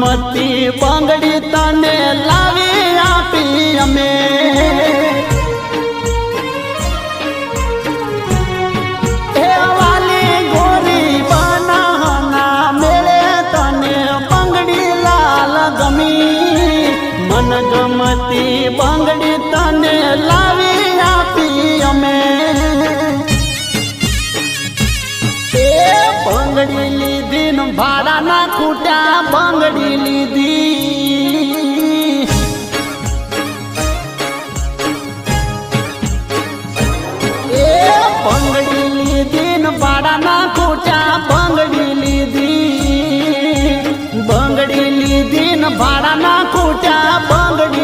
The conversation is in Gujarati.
ગમતી બંગડી તને લાવી આપી અમે એ વાલી ગોરી બનાના મેળે તને બંગડી લાલ ગમી મન ગમતી બંગડી તને લાવી આપી અમે બંગડી લીધી ને ભાડા ના ખૂટ્યા બંગડી લીધી એ બંગડી લીધી ને ભાડા ના ખૂટ્યા બંગડી લીધી બંગડી લીધી ને ભાડા ના ખૂટ્યા બંગડી